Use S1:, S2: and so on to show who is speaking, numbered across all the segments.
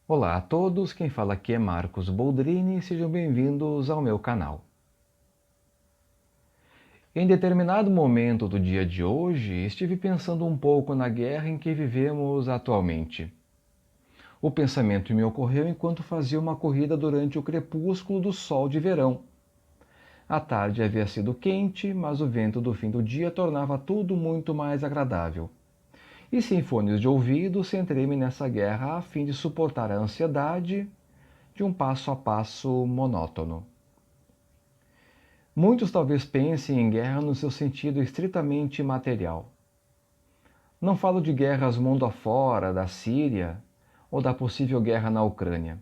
S1: Olá a todos, quem fala aqui é Marcos Boldrini e sejam bem-vindos ao meu canal. Em determinado momento do dia de hoje, estive pensando um pouco na guerra em que vivemos atualmente. O pensamento me ocorreu enquanto fazia uma corrida durante o crepúsculo do sol de verão. A tarde havia sido quente, mas o vento do fim do dia tornava tudo muito mais agradável. E sem fones de ouvido, centrei-me nessa guerra a fim de suportar a ansiedade de um passo a passo monótono. Muitos talvez pensem em guerra no seu sentido estritamente material. Não falo de guerras mundo afora, da Síria ou da possível guerra na Ucrânia,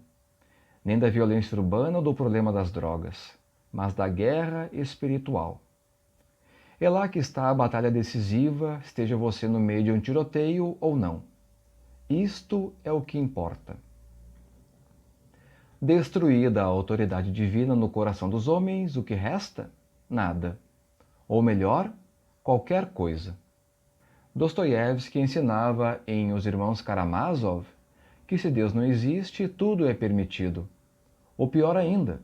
S1: nem da violência urbana ou do problema das drogas, mas da guerra espiritual. É lá que está a batalha decisiva, esteja você no meio de um tiroteio ou não. Isto é o que importa. Destruída a autoridade divina no coração dos homens, o que resta? Nada. Ou melhor, qualquer coisa. Dostoiévski ensinava em Os Irmãos Karamazov que se Deus não existe, tudo é permitido. Ou pior ainda,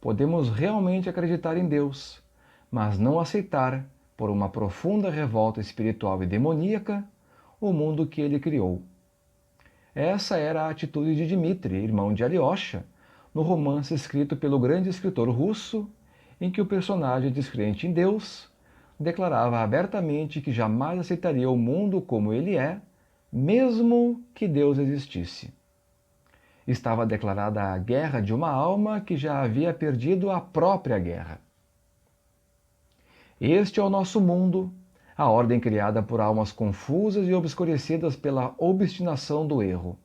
S1: podemos realmente acreditar em Deus, mas não aceitar, por uma profunda revolta espiritual e demoníaca, o mundo que ele criou. Essa era a atitude de Dmitri, irmão de Alyosha, no romance escrito pelo grande escritor russo, em que o personagem descrente em Deus declarava abertamente que jamais aceitaria o mundo como ele é, mesmo que Deus existisse. Estava declarada a guerra de uma alma que já havia perdido a própria guerra. Este é o nosso mundo, a ordem criada por almas confusas e obscurecidas pela obstinação do erro.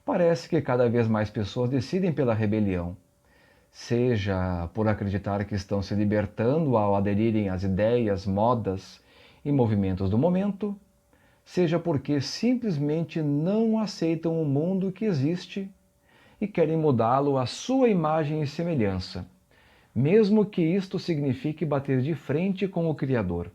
S1: Parece que cada vez mais pessoas decidem pela rebelião, seja por acreditar que estão se libertando ao aderirem às ideias, modas e movimentos do momento, seja porque simplesmente não aceitam o mundo que existe e querem mudá-lo à sua imagem e semelhança, mesmo que isto signifique bater de frente com o Criador.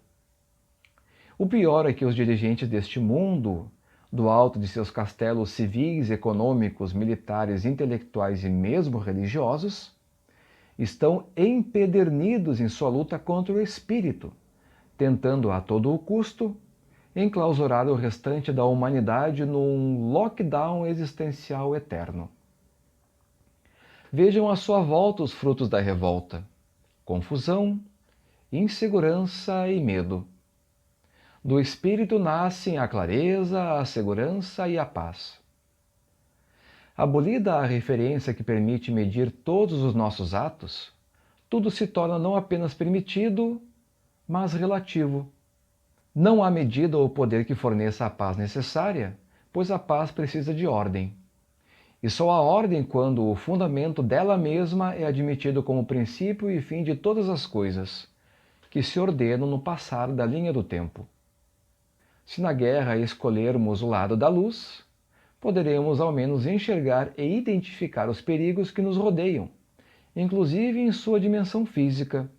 S1: O pior é que os dirigentes deste mundo, do alto de seus castelos civis, econômicos, militares, intelectuais e mesmo religiosos, estão empedernidos em sua luta contra o espírito, tentando a todo o custo enclausurar o restante da humanidade num lockdown existencial eterno. Vejam à sua volta os frutos da revolta: confusão, insegurança e medo. Do espírito nascem a clareza, a segurança e a paz. Abolida a referência que permite medir todos os nossos atos, tudo se torna não apenas permitido, mas relativo. Não há medida ou poder que forneça a paz necessária, pois a paz precisa de ordem. E só há ordem quando o fundamento dela mesma é admitido como princípio e fim de todas as coisas, que se ordenam no passar da linha do tempo. Se na guerra escolhermos o lado da luz, poderemos ao menos enxergar e identificar os perigos que nos rodeiam, inclusive em sua dimensão física.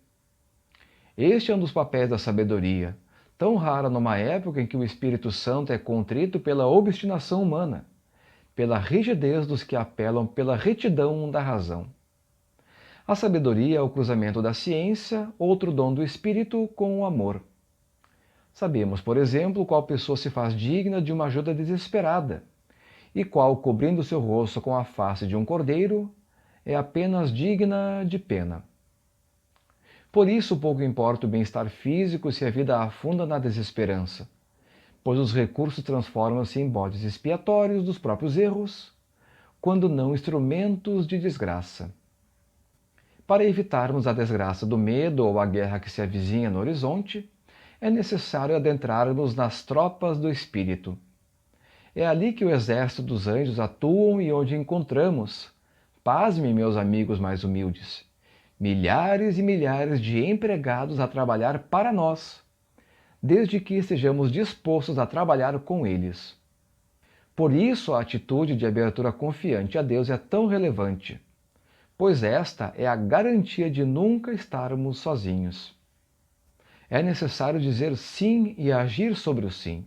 S1: Este é um dos papéis da sabedoria, tão rara numa época em que o Espírito Santo é contrito pela obstinação humana, pela rigidez dos que apelam pela retidão da razão. A sabedoria é o cruzamento da ciência, outro dom do Espírito, com o amor. Sabemos, por exemplo, qual pessoa se faz digna de uma ajuda desesperada, e qual, cobrindo seu rosto com a face de um cordeiro, é apenas digna de pena. Por isso pouco importa o bem-estar físico se a vida afunda na desesperança, pois os recursos transformam-se em bodes expiatórios dos próprios erros, quando não instrumentos de desgraça. Para evitarmos a desgraça do medo ou a guerra que se avizinha no horizonte, é necessário adentrarmos nas tropas do Espírito. É ali que o exército dos anjos atuam e onde encontramos, pasmem meus amigos mais humildes, milhares e milhares de empregados a trabalhar para nós, desde que estejamos dispostos a trabalhar com eles. Por isso a atitude de abertura confiante a Deus é tão relevante, pois esta é a garantia de nunca estarmos sozinhos. É necessário dizer sim e agir sobre o sim,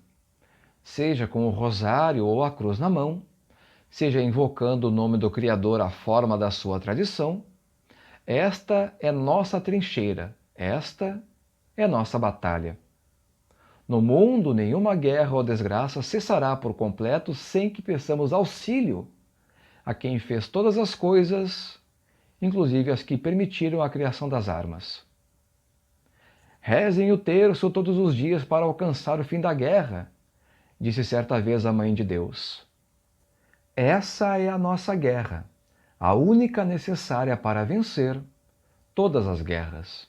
S1: seja com o rosário ou a cruz na mão, seja invocando o nome do Criador à forma da sua tradição, esta é nossa trincheira, esta é nossa batalha. No mundo, nenhuma guerra ou desgraça cessará por completo sem que peçamos auxílio a quem fez todas as coisas, inclusive as que permitiram a criação das armas. Rezem o terço todos os dias para alcançar o fim da guerra, disse certa vez a Mãe de Deus. Essa é a nossa guerra, a única necessária para vencer todas as guerras.